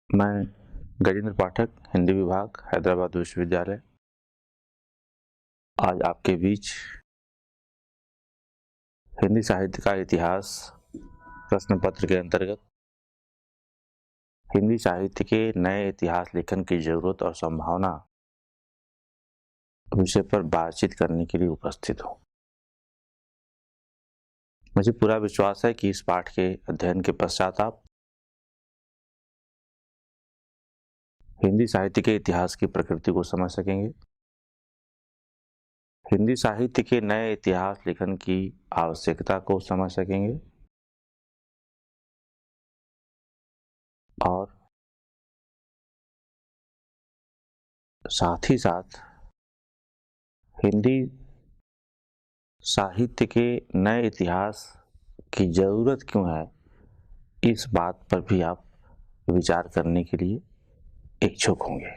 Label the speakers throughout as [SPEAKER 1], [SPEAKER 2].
[SPEAKER 1] मैं गजेंद्र पाठक, हिंदी विभाग, हैदराबाद विश्वविद्यालय, आज आपके बीच हिंदी साहित्य का इतिहास प्रश्न पत्र के अंतर्गत हिंदी साहित्य के नए इतिहास लेखन की जरूरत और संभावना विषय पर बातचीत करने के लिए उपस्थित हूँ। मुझे पूरा विश्वास है कि इस पाठ के अध्ययन के पश्चात आप हिंदी साहित्य के इतिहास की प्रकृति को समझ सकेंगे, हिंदी साहित्य के नए इतिहास लेखन की आवश्यकता को समझ सकेंगे और साथ ही साथ हिंदी साहित्य के नए इतिहास की जरूरत क्यों है, इस बात पर भी आप विचार करने के लिए इच्छुक होंगे।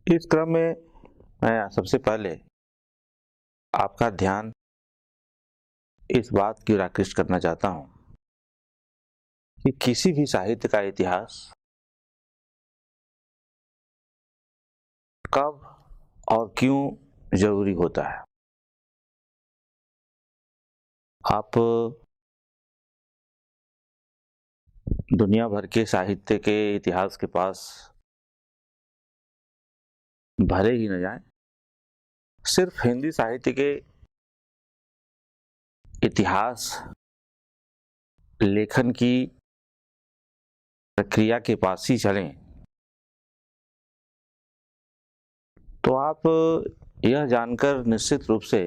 [SPEAKER 1] इस क्रम में मैं सबसे पहले आपका ध्यान इस बात की ओर आकृष्ट करना चाहता हूं कि किसी भी साहित्य का इतिहास कब और क्यों जरूरी होता है। आप दुनिया भर के साहित्य के इतिहास के पास भले ही न जाएं, सिर्फ हिंदी साहित्य के इतिहास लेखन की प्रक्रिया के पास ही चलें तो आप यह जानकर निश्चित रूप से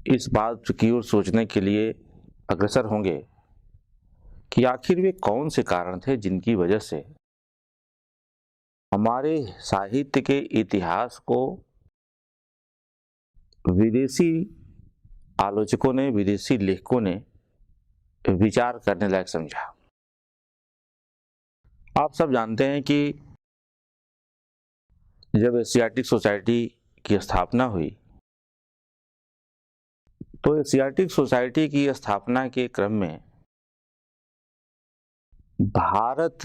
[SPEAKER 1] इस बात की ओर सोचने के लिए अग्रसर होंगे कि आखिर वे कौन से कारण थे जिनकी वजह से हमारे साहित्य के इतिहास को विदेशी आलोचकों ने, विदेशी लेखकों ने विचार करने लायक समझा। आप सब जानते हैं कि जब एशियाटिक सोसाइटी की स्थापना हुई तो एशियाटिक सोसाइटी की स्थापना के क्रम में भारत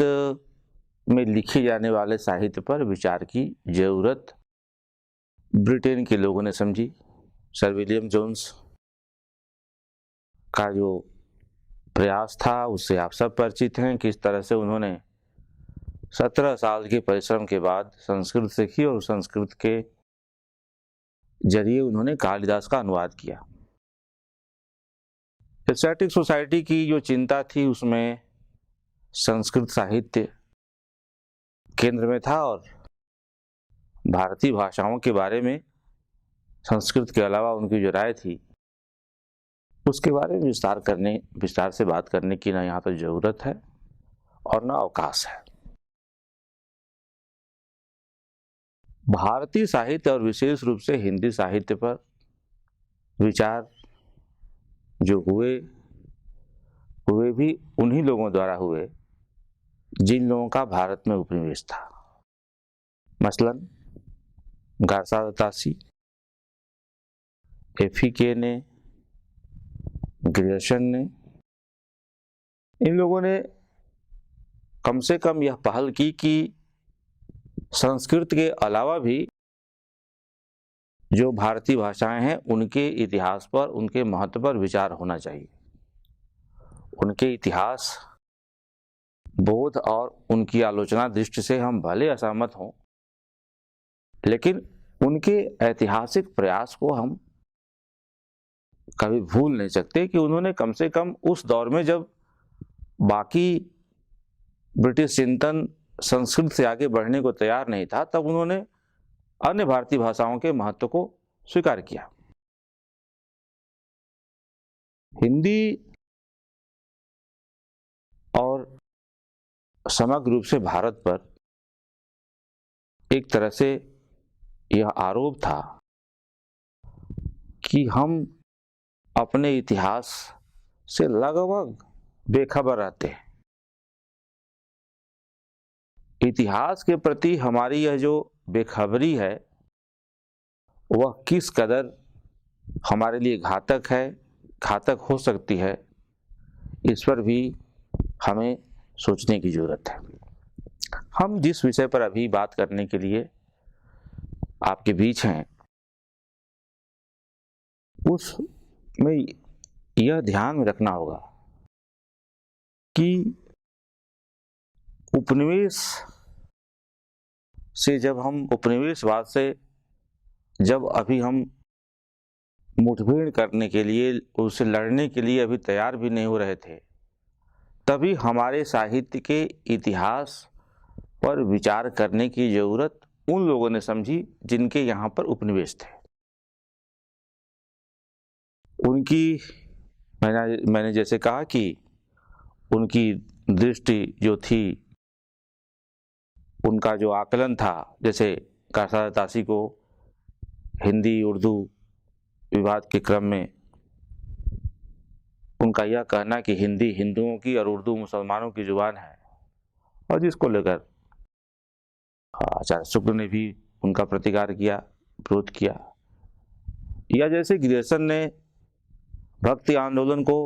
[SPEAKER 1] में लिखे जाने वाले साहित्य पर विचार की जरूरत ब्रिटेन के लोगों ने समझी। सर विलियम जोन्स का जो प्रयास था उससे आप सब परिचित हैं, किस तरह से उन्होंने 17 साल के परिश्रम के बाद संस्कृत सीखी और संस्कृत के जरिए उन्होंने कालिदास का अनुवाद किया। एशियाटिक सोसाइटी की जो चिंता थी उसमें संस्कृत साहित्य केंद्र में था और भारतीय भाषाओं के बारे में संस्कृत के अलावा उनकी जो राय थी उसके बारे में विस्तार से बात करने की ना यहाँ पर जरूरत है और ना अवकाश है। भारतीय साहित्य और विशेष रूप से हिंदी साहित्य पर विचार जो हुए भी उन्हीं लोगों द्वारा हुए जिन लोगों का भारत में उपनिवेश था, मसलन गार्सा दत्तासी, एफीके ने, ग्रियर्सन ने, इन लोगों ने कम से कम यह पहल की कि संस्कृत के अलावा भी जो भारतीय भाषाएं हैं उनके इतिहास पर, उनके महत्व पर विचार होना चाहिए। उनके इतिहास बोध और उनकी आलोचना दृष्टि से हम भले असहमत हों, लेकिन उनके ऐतिहासिक प्रयास को हम कभी भूल नहीं सकते कि उन्होंने कम से कम उस दौर में जब बाकी ब्रिटिश चिंतन संस्कृत से आगे बढ़ने को तैयार नहीं था, तब उन्होंने अन्य भारतीय भाषाओं के महत्व को स्वीकार किया। हिंदी और समग्र रूप से भारत पर एक तरह से यह आरोप था कि हम अपने इतिहास से लगभग बेखबर रहते हैं। इतिहास के प्रति हमारी यह जो बेखबरी है वह किस कदर हमारे लिए घातक हो सकती है, इस पर भी हमें सोचने की जरूरत है। हम जिस विषय पर अभी बात करने के लिए आपके बीच हैं, उसमें यह ध्यान में रखना होगा कि उपनिवेश से जब हम उपनिवेशवाद से जब अभी हम मुठभेड़ करने के लिए, उससे लड़ने के लिए अभी तैयार भी नहीं हो रहे थे, तभी हमारे साहित्य के इतिहास पर विचार करने की जरूरत उन लोगों ने समझी जिनके यहाँ पर उपनिवेश थे। उनकी मैंने जैसे कहा कि उनकी दृष्टि जो थी, उनका जो आकलन था, जैसे कारसादा तासी को हिंदी उर्दू विवाद के क्रम में उनका यह कहना कि हिंदी हिंदुओं की और उर्दू मुसलमानों की जुबान है, और जिसको लेकर आचार्य शुक्ल ने भी उनका प्रतिकार किया, विरोध किया। या जैसे ग्रियर्सन ने भक्ति आंदोलन को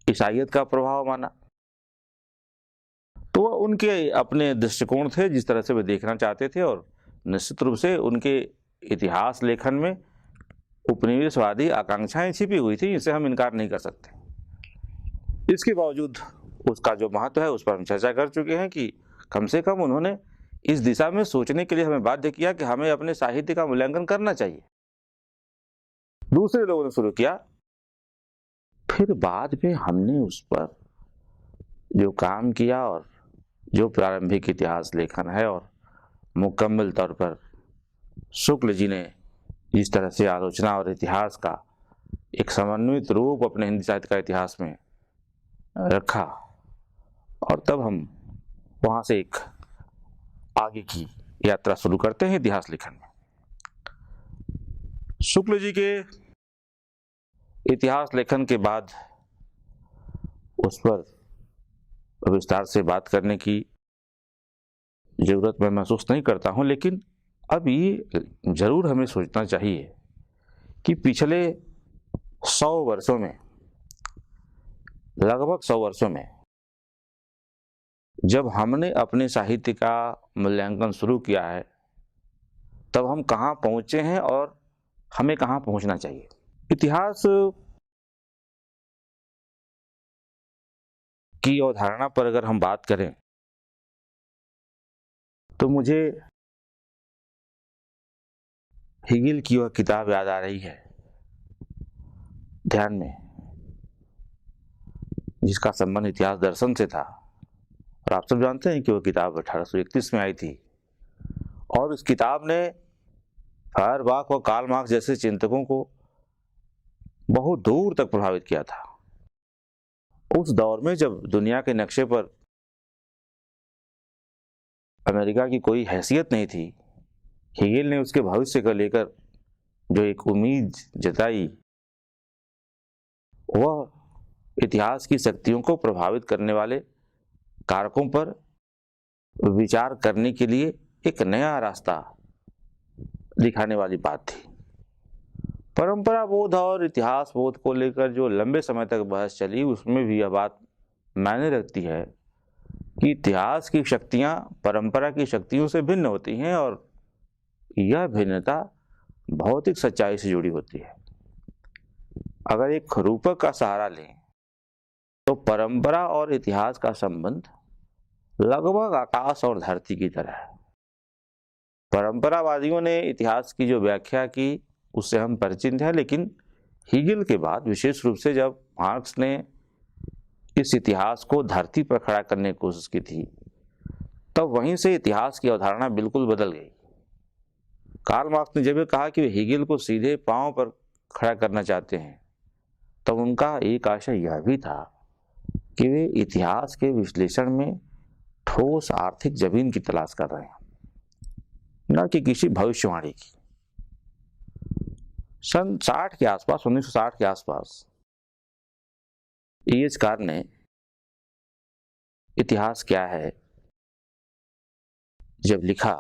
[SPEAKER 1] ईसाइयत का प्रभाव माना, तो वह उनके अपने दृष्टिकोण थे, जिस तरह से वे देखना चाहते थे, और निश्चित रूप से उनके इतिहास लेखन में उपनिवेशवादी आकांक्षाएं छिपी हुई थी, इसे हम इनकार नहीं कर सकते। इसके बावजूद उसका जो महत्व है उस पर हम चर्चा कर चुके हैं कि कम से कम उन्होंने इस दिशा में सोचने के लिए हमें बाध्य किया कि हमें अपने साहित्य का मूल्यांकन करना चाहिए। दूसरे लोगों ने शुरू किया, फिर बाद में हमने उस पर जो काम किया और जो प्रारंभिक इतिहास लेखन है, और मुकम्मल तौर पर शुक्ल जी ने जिस तरह से आलोचना और इतिहास का एक समन्वित रूप अपने हिंदी साहित्य का इतिहास में रखा, और तब हम वहां से एक आगे की यात्रा शुरू करते हैं इतिहास लेखन में। शुक्ल जी के इतिहास लेखन के बाद उस पर विस्तार से बात करने की जरूरत मैं महसूस नहीं करता हूं, लेकिन अब ये जरूर हमें सोचना चाहिए कि पिछले 100 वर्षों में, लगभग 100 वर्षों में, जब हमने अपने साहित्य का मूल्यांकन शुरू किया है, तब हम कहाँ पहुंचे हैं और हमें कहाँ पहुंचना चाहिए। इतिहास की अवधारणा पर अगर हम बात करें तो मुझे हेगेल की वह किताब याद आ रही है ध्यान में, जिसका संबंध इतिहास दर्शन से था। और आप सब जानते हैं कि वह किताब 1831 में आई थी, और उस किताब ने फायरबाख और कार्ल मार्क्स जैसे चिंतकों को बहुत दूर तक प्रभावित किया था। उस दौर में जब दुनिया के नक्शे पर अमेरिका की कोई हैसियत नहीं थी, हेगेल ने उसके भविष्य को लेकर जो एक उम्मीद जताई, वह इतिहास की शक्तियों को प्रभावित करने वाले कारकों पर विचार करने के लिए एक नया रास्ता दिखाने वाली बात थी। परंपरा बोध और इतिहास बोध को लेकर जो लंबे समय तक बहस चली, उसमें भी यह बात मायने रखती है कि इतिहास की शक्तियां परंपरा की शक्तियों से भिन्न होती हैं, और यह भिन्नता भौतिक सच्चाई से जुड़ी होती है। अगर एक रूपक का सहारा लें तो परंपरा और इतिहास का संबंध लगभग आकाश और धरती की तरह है। परंपरावादियों ने इतिहास की जो व्याख्या की उससे हम परिचित हैं, लेकिन हेगेल के बाद विशेष रूप से जब मार्क्स ने इस इतिहास को धरती पर खड़ा करने की कोशिश की थी, तब वहीं से इतिहास की अवधारणा बिल्कुल बदल गई। कार्ल मार्क्स ने जब ये कहा कि वे हेगेल को सीधे पांव पर खड़ा करना चाहते हैं, तब उनका एक आशय यह भी था कि वे इतिहास के विश्लेषण में ठोस आर्थिक जमीन की तलाश कर रहे हैं, न कि किसी भविष्यवाणी की। सन 60 के आसपास, 1960 के आसपास E.H. कार ने इतिहास क्या है जब लिखा,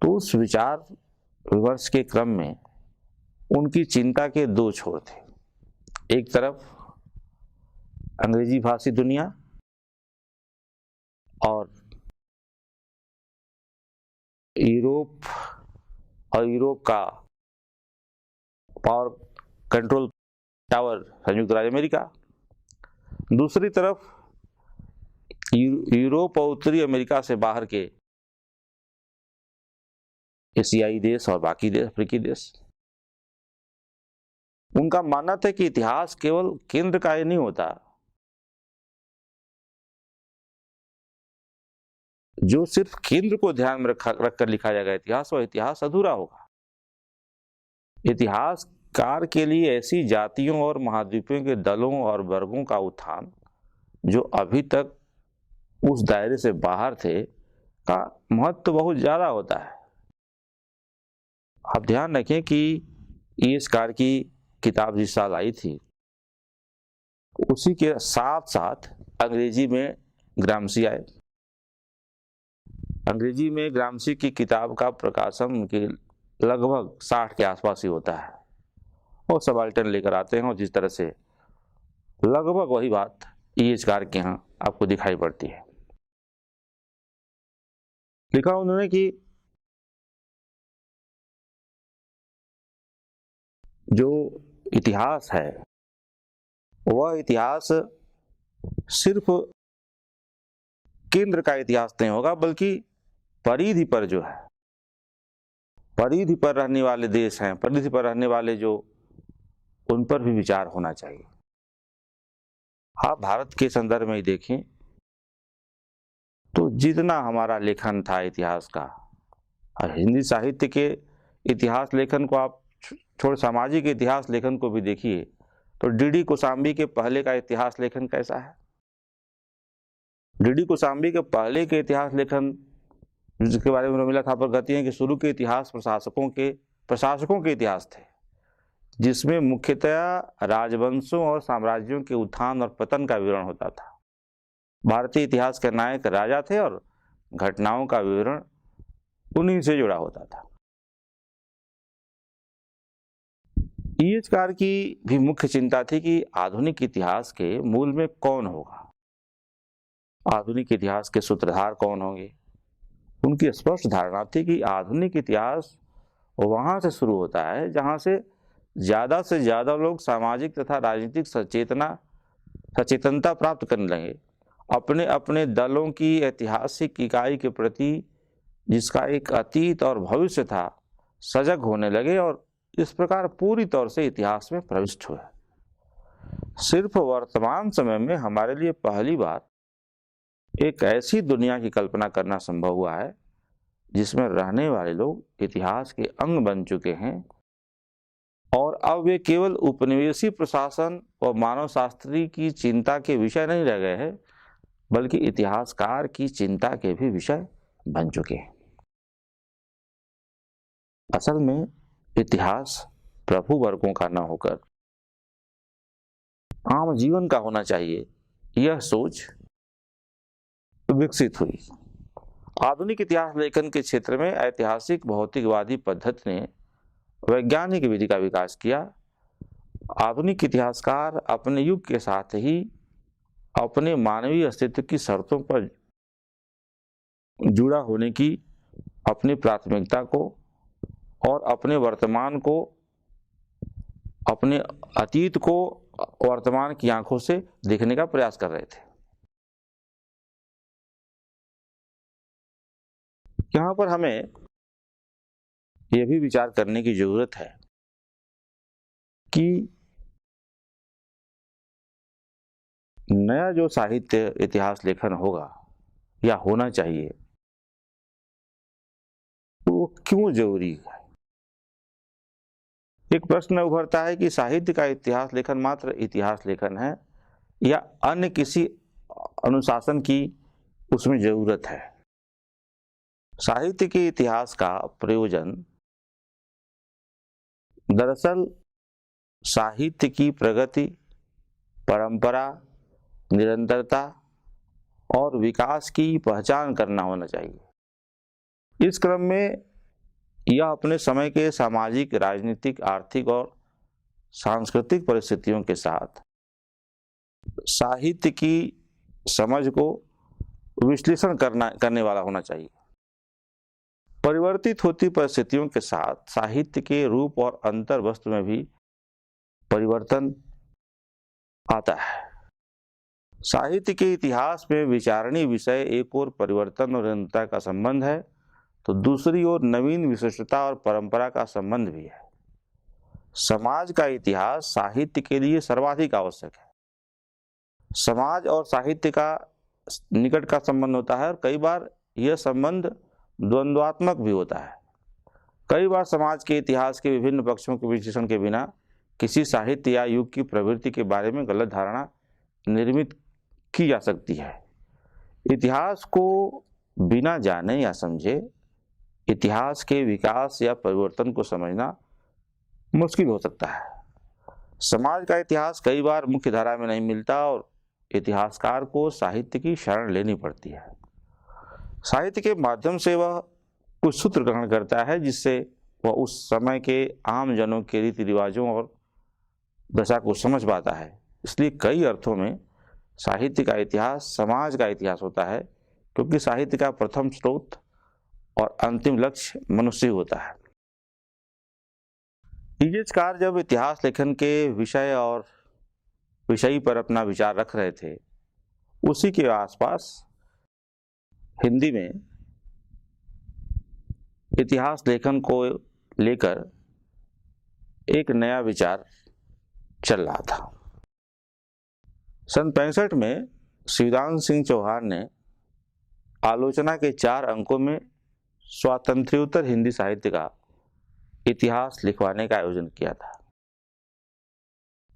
[SPEAKER 1] तो उस विचार विमर्श के क्रम में उनकी चिंता के दो छोर थे। एक तरफ अंग्रेजी भाषी दुनिया और यूरोप और यूरोप का पावर कंट्रोल टावर संयुक्त राज्य अमेरिका, दूसरी तरफ यूरोप और उत्तरी अमेरिका से बाहर के एशियाई देश और बाकी देश, अफ्रीकी देश। उनका मानना था कि इतिहास केवल केंद्र का ही नहीं होता, जो सिर्फ केंद्र को ध्यान में रखकर लिखा जाएगा इतिहास, वह इतिहास अधूरा होगा। इतिहासकार के लिए ऐसी जातियों और महाद्वीपों के दलों और वर्गों का उत्थान जो अभी तक उस दायरे से बाहर थे का महत्व बहुत ज्यादा होता है। आप ध्यान रखें कि E.S. कार्ल की किताब जिस साल आई थी, उसी के साथ साथ अंग्रेजी में ग्रामसी आए। अंग्रेजी में ग्रामसी की किताब का प्रकाशन उनके लगभग 60 के आसपास ही होता है, और सबाल्टर्न लेकर आते हैं, और जिस तरह से लगभग वही बात E.S. कार्ल के यहाँ आपको दिखाई पड़ती है। लिखा उन्होंने कि जो इतिहास है वह इतिहास सिर्फ केंद्र का इतिहास नहीं होगा, बल्कि परिधि पर जो है, परिधि पर रहने वाले देश हैं, परिधि पर रहने वाले जो, उन पर भी विचार होना चाहिए। आप भारत के संदर्भ में ही देखें तो जितना हमारा लेखन था इतिहास का, और हिंदी साहित्य के इतिहास लेखन को आप छोड़ सामाजिक इतिहास लेखन को भी देखिए, तो डी.डी. कोशाम्बी के पहले का इतिहास लेखन कैसा है। डी.डी. कोशाम्बी के पहले के इतिहास लेखन, जिसके बारे में उर्मिला थापर कहती हैं कि शुरू के इतिहास प्रशासकों के इतिहास थे, जिसमें मुख्यतया राजवंशों और साम्राज्यों के उत्थान और पतन का विवरण होता था। भारतीय इतिहास के नायक राजा थे और घटनाओं का विवरण उन्हीं से जुड़ा होता था। E.S. कार्ल की भी मुख्य चिंता थी कि आधुनिक इतिहास के मूल में कौन होगा, आधुनिक इतिहास के सूत्रधार कौन होंगे। उनकी स्पष्ट धारणा थी कि आधुनिक इतिहास वहां से शुरू होता है जहां से ज्यादा लोग सामाजिक तथा राजनीतिक सचेतनता प्राप्त करने लगे, अपने अपने दलों की ऐतिहासिक इकाई के प्रति, जिसका एक अतीत और भविष्य था, सजग होने लगे और इस प्रकार पूरी तौर से इतिहास में प्रविष्ट हुए। सिर्फ वर्तमान समय में हमारे लिए पहली बार एक ऐसी दुनिया की कल्पना करना संभव हुआ है जिसमें रहने वाले लोग इतिहास के अंग बन चुके हैं, और अब वे केवल उपनिवेशी प्रशासन और मानव शास्त्री की चिंता के विषय नहीं रह गए हैं, बल्कि इतिहासकार की चिंता के भी विषय बन चुके हैं। असल में इतिहास प्रभु वर्गों का न होकर आम जीवन का होना चाहिए, यह सोच विकसित हुई। आधुनिक इतिहास लेखन के क्षेत्र में ऐतिहासिक भौतिकवादी पद्धति ने वैज्ञानिक विधि का विकास किया। आधुनिक इतिहासकार अपने युग के साथ ही अपने मानवीय अस्तित्व की शर्तों पर जुड़ा होने की अपनी प्राथमिकता को और अपने वर्तमान को, अपने अतीत को वर्तमान की आंखों से देखने का प्रयास कर रहे थे। यहाँ पर हमें यह भी विचार करने की जरूरत है कि नया जो साहित्य इतिहास लेखन होगा या होना चाहिए, वो क्यों जरूरी है। एक प्रश्न उभरता है कि साहित्य का इतिहास लेखन मात्र इतिहास लेखन है या अन्य किसी अनुशासन की उसमें जरूरत है। साहित्य के इतिहास का प्रयोजन दरअसल साहित्य की प्रगति, परंपरा, निरंतरता और विकास की पहचान करना होना चाहिए। इस क्रम में यह अपने समय के सामाजिक, राजनीतिक, आर्थिक और सांस्कृतिक परिस्थितियों के साथ साहित्य की समझ को विश्लेषण करने वाला होना चाहिए। परिवर्तित होती परिस्थितियों के साथ साहित्य के रूप और अंतर वस्तु में भी परिवर्तन आता है। साहित्य के इतिहास में विचारणीय विषय एक ओर परिवर्तन और निरंतरता का संबंध है, तो दूसरी ओर नवीन विशिष्टता और परंपरा का संबंध भी है। समाज का इतिहास साहित्य के लिए सर्वाधिक आवश्यक है। समाज और साहित्य का निकट का संबंध होता है और कई बार यह संबंध द्वंद्वात्मक भी होता है। कई बार समाज के इतिहास के विभिन्न पक्षों के विश्लेषण के बिना किसी साहित्य या युग की प्रवृत्ति के बारे में गलत धारणा निर्मित की जा सकती है। इतिहास को बिना जाने या समझे इतिहास के विकास या परिवर्तन को समझना मुश्किल हो सकता है। समाज का इतिहास कई बार मुख्य धारा में नहीं मिलता और इतिहासकार को साहित्य की शरण लेनी पड़ती है। साहित्य के माध्यम से वह कुछ सूत्र ग्रहण करता है जिससे वह उस समय के आम जनों के रीति रिवाजों और दशा को समझ पाता है। इसलिए कई अर्थों में साहित्य का इतिहास समाज का इतिहास होता है, क्योंकि साहित्य का प्रथम स्रोत और अंतिम लक्ष्य मनुष्य होता है। इतिहासकार जब इतिहास लेखन के विषय और विषय पर अपना विचार रख रहे थे, उसी के आसपास हिंदी में इतिहास लेखन को लेकर एक नया विचार चल रहा था। सन 65 में शिवदान सिंह चौहान ने आलोचना के 4 अंकों में स्वातंत्र्योत्तर हिंदी साहित्य का इतिहास लिखवाने का आयोजन किया था।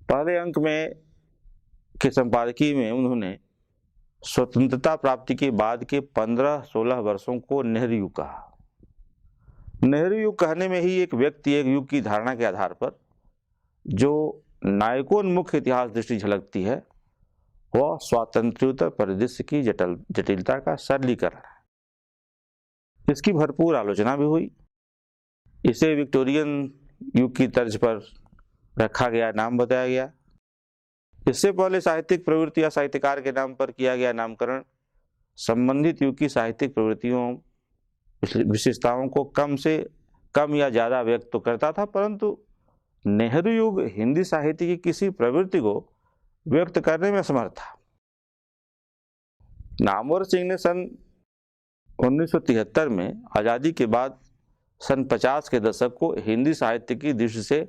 [SPEAKER 1] पहले अंक में के संपादकीय में उन्होंने स्वतंत्रता प्राप्ति के बाद के 15-16 वर्षों को नेहरू युग कहा। नेहरू युग कहने में ही एक व्यक्ति एक युग की धारणा के आधार पर जो नायकोन्मुख इतिहास दृष्टि झलकती है, वह स्वातंत्र्योत्तर परिदृश्य की जटिलता का सरलीकरण है। इसकी भरपूर आलोचना भी हुई। इसे विक्टोरियन युग की तर्ज पर रखा गया नाम बताया गया। इससे पहले साहित्यिक प्रवृत्ति या साहित्यकार के नाम पर किया गया नामकरण संबंधित युग की साहित्यिक प्रवृत्तियों विशेषताओं को कम से कम या ज्यादा व्यक्त तो करता था, परंतु नेहरू युग हिंदी साहित्य की किसी प्रवृत्ति को व्यक्त करने में असमर्थ था। नामवर सिंह ने सन 1973 में आजादी के बाद सन 50 के दशक को हिंदी साहित्य की दृष्टि से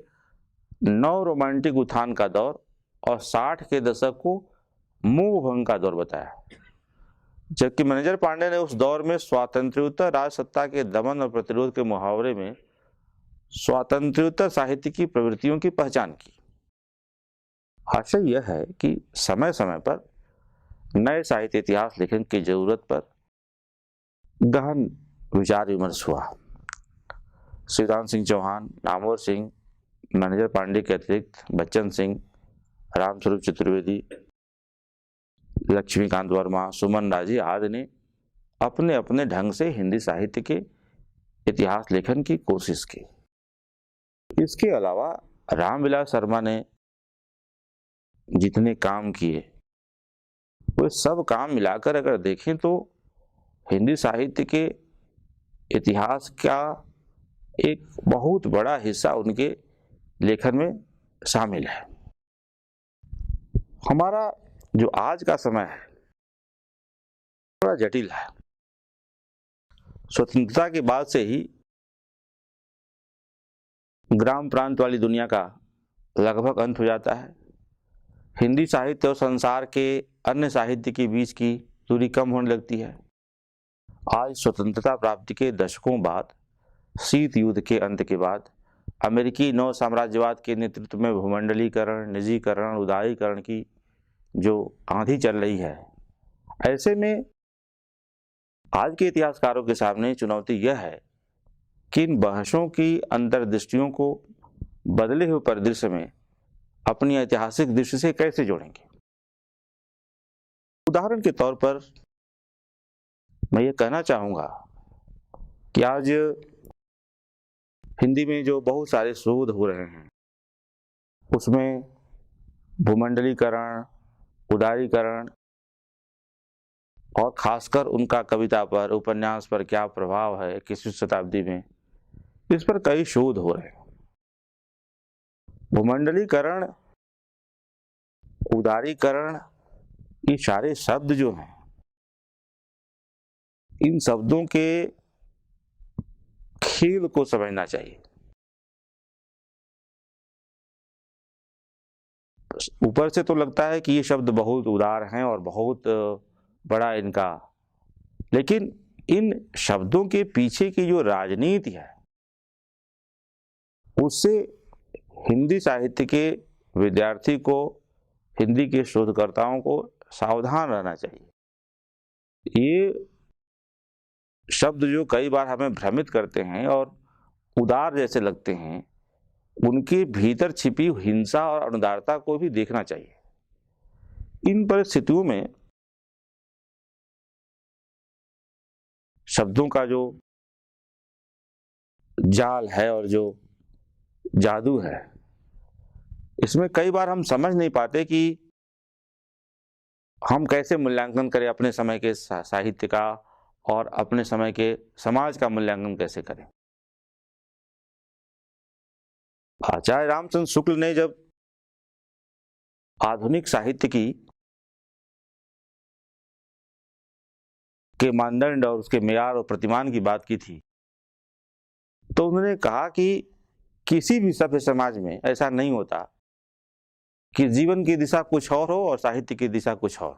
[SPEAKER 1] नव रोमांटिक उत्थान का दौर और 60 के दशक को मोहभंग का दौर बताया, जबकि मैनेजर पांडे ने उस दौर में स्वातंत्र्योत्तर राजसत्ता के दमन और प्रतिरोध के मुहावरे में स्वातंत्र्योत्तर साहित्य की प्रवृत्तियों की पहचान की। आशय यह है कि समय समय पर नए साहित्य इतिहास लेखन की जरूरत पर गहन विचार विमर्श हुआ। शिवदान सिंह चौहान, नामवर सिंह, मैनेजर पांडे के अतिरिक्त बच्चन सिंह, रामस्वरूप चतुर्वेदी, लक्ष्मीकांत वर्मा, सुमन राजी आदि ने अपने अपने ढंग से हिंदी साहित्य के इतिहास लेखन की कोशिश की। इसके अलावा रामविलास शर्मा ने जितने काम किए, वो सब काम मिलाकर अगर देखें तो हिंदी साहित्य के इतिहास का एक बहुत बड़ा हिस्सा उनके लेखन में शामिल है। हमारा जो आज का समय है थोड़ा जटिल है। स्वतंत्रता के बाद से ही ग्राम प्रांत वाली दुनिया का लगभग अंत हो जाता है। हिंदी साहित्य और संसार के अन्य साहित्य के बीच की दूरी कम होने लगती है। आज स्वतंत्रता प्राप्ति के दशकों बाद, शीत युद्ध के अंत के बाद, अमेरिकी नव साम्राज्यवाद के नेतृत्व में भूमंडलीकरण, निजीकरण, उदारीकरण की जो आंधी चल रही है, ऐसे में आज के इतिहासकारों के सामने चुनौती यह है कि इन बहसों की अंतर्दृष्टियों को बदले हुए परिदृश्य में अपनी ऐतिहासिक दृष्टि से कैसे जोड़ेंगे। उदाहरण के तौर पर मैं ये कहना चाहूंगा कि आज हिंदी में जो बहुत सारे शोध हो रहे हैं, उसमें भूमंडलीकरण, उदारीकरण और खासकर उनका कविता पर, उपन्यास पर क्या प्रभाव है 21वीं शताब्दी में, इस पर कई शोध हो रहे हैं। भूमंडलीकरण, उदारीकरण, ये सारे शब्द जो हैं, इन शब्दों के खेल को समझना चाहिए। ऊपर से तो लगता है कि ये शब्द बहुत उदार हैं और बहुत बड़ा इनका, लेकिन इन शब्दों के पीछे की जो राजनीति है, उससे हिंदी साहित्य के विद्यार्थी को, हिंदी के शोधकर्ताओं को सावधान रहना चाहिए। ये शब्द जो कई बार हमें भ्रमित करते हैं और उदार जैसे लगते हैं, उनके भीतर छिपी हिंसा और अनुदारता को भी देखना चाहिए। इन परिस्थितियों में शब्दों का जो जाल है और जो जादू है, इसमें कई बार हम समझ नहीं पाते कि हम कैसे मूल्यांकन करें अपने समय के साहित्य का और अपने समय के समाज का मूल्यांकन कैसे करें। आचार्य रामचंद्र शुक्ल ने जब आधुनिक साहित्य के मानदंड और उसके मेयार और प्रतिमान की बात की थी, तो उन्होंने कहा कि किसी भी सभ्य समाज में ऐसा नहीं होता कि जीवन की दिशा कुछ और हो और साहित्य की दिशा कुछ और।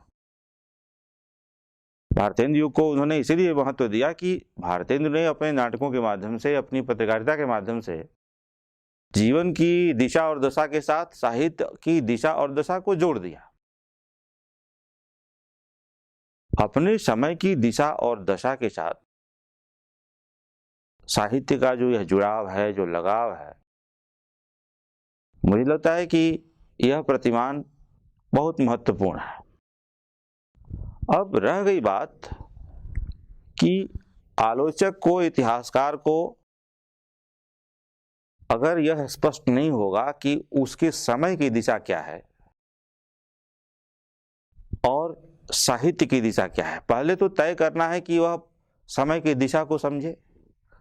[SPEAKER 1] भारतेंदु युग को उन्होंने इसीलिए महत्व दिया कि भारतेंदु ने अपने नाटकों के माध्यम से, अपनी पत्रकारिता के माध्यम से जीवन की दिशा और दशा के साथ साहित्य की दिशा और दशा को जोड़ दिया। अपने समय की दिशा और दशा के साथ साहित्य का जो यह जुड़ाव है, जो लगाव है, मुझे लगता है कि यह प्रतिमान बहुत महत्वपूर्ण है। अब रह गई बात कि आलोचक को, इतिहासकार को अगर यह स्पष्ट नहीं होगा कि उसके समय की दिशा क्या है और साहित्य की दिशा क्या है, पहले तो तय करना है कि वह समय की दिशा को समझे,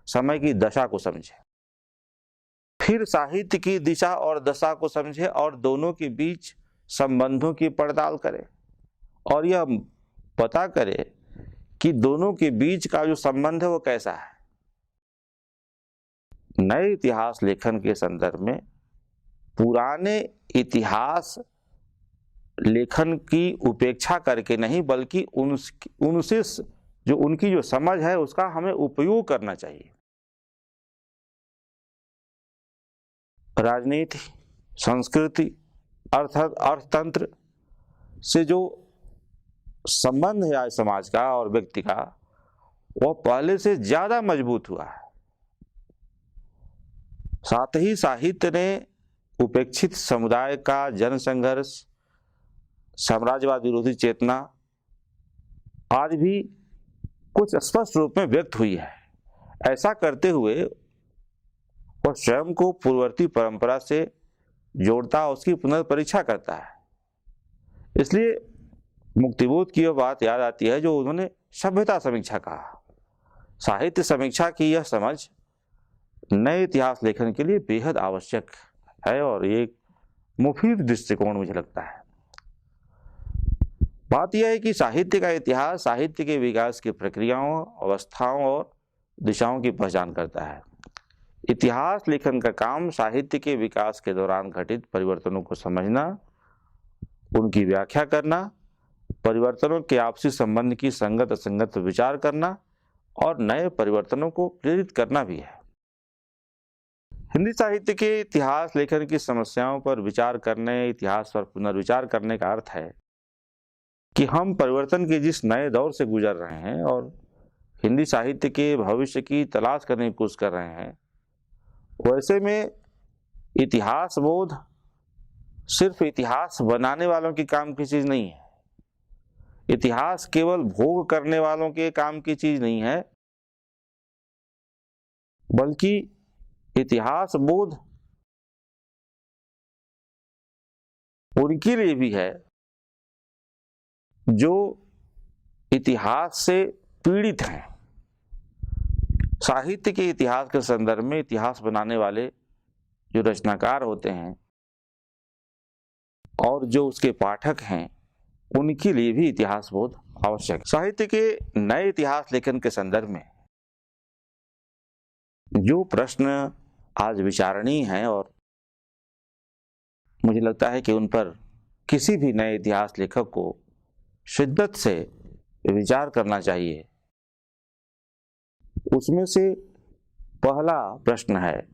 [SPEAKER 1] समय की दशा को समझे, फिर साहित्य की दिशा और दशा को समझे और दोनों के बीच संबंधों की पड़ताल करे और यह पता करे कि दोनों के बीच का जो संबंध है वो कैसा है। नए इतिहास लेखन के संदर्भ में पुराने इतिहास लेखन की उपेक्षा करके नहीं, बल्कि उनसे जो उनकी जो समझ है उसका हमें उपयोग करना चाहिए। राजनीति, संस्कृति, अर्थतंत्र से जो संबंध है आज समाज का और व्यक्ति का, वह पहले से ज्यादा मजबूत हुआ है। साथ ही साहित्य ने उपेक्षित समुदाय का जनसंघर्ष, साम्राज्यवाद विरोधी चेतना आज भी कुछ स्पष्ट रूप में व्यक्त हुई है। ऐसा करते हुए वह स्वयं को पूर्ववर्ती परंपरा से जोड़ता, उसकी पुनर्परीक्षा करता है। इसलिए मुक्तिबोध की वह बात याद आती है जो उन्होंने सभ्यता समीक्षा कहा। साहित्य समीक्षा की यह समझ नए इतिहास लेखन के लिए बेहद आवश्यक है और ये एक मुफीद दृष्टिकोण मुझे लगता है। बात यह है कि साहित्य का इतिहास साहित्य के विकास की प्रक्रियाओं, अवस्थाओं और दिशाओं की पहचान करता है। इतिहास लेखन का काम साहित्य के विकास के दौरान घटित परिवर्तनों को समझना, उनकी व्याख्या करना, परिवर्तनों के आपसी संबंध की संगत असंगत विचार करना और नए परिवर्तनों को प्रेरित करना भी है। हिंदी साहित्य के इतिहास लेखन की समस्याओं पर विचार करने, इतिहास पर पुनर्विचार करने का अर्थ है कि हम परिवर्तन के जिस नए दौर से गुजर रहे हैं और हिंदी साहित्य के भविष्य की तलाश करने की कोशिश कर रहे हैं, वैसे में इतिहास बोध सिर्फ इतिहास बनाने वालों की काम की चीज नहीं है। इतिहास केवल भोग करने वालों के काम की चीज नहीं है, बल्कि इतिहास बोध उनके लिए भी है जो इतिहास से पीड़ित हैं, साहित्य के इतिहास के संदर्भ में इतिहास बनाने वाले जो रचनाकार होते हैं और जो उसके पाठक हैं, उनके लिए भी इतिहास बोध आवश्यक है। साहित्य के नए इतिहास लेखन के संदर्भ में जो प्रश्न आज विचारणीय हैं और मुझे लगता है कि उन पर किसी भी नए इतिहास लेखक को शिद्दत से विचार करना चाहिए, उसमें से पहला प्रश्न है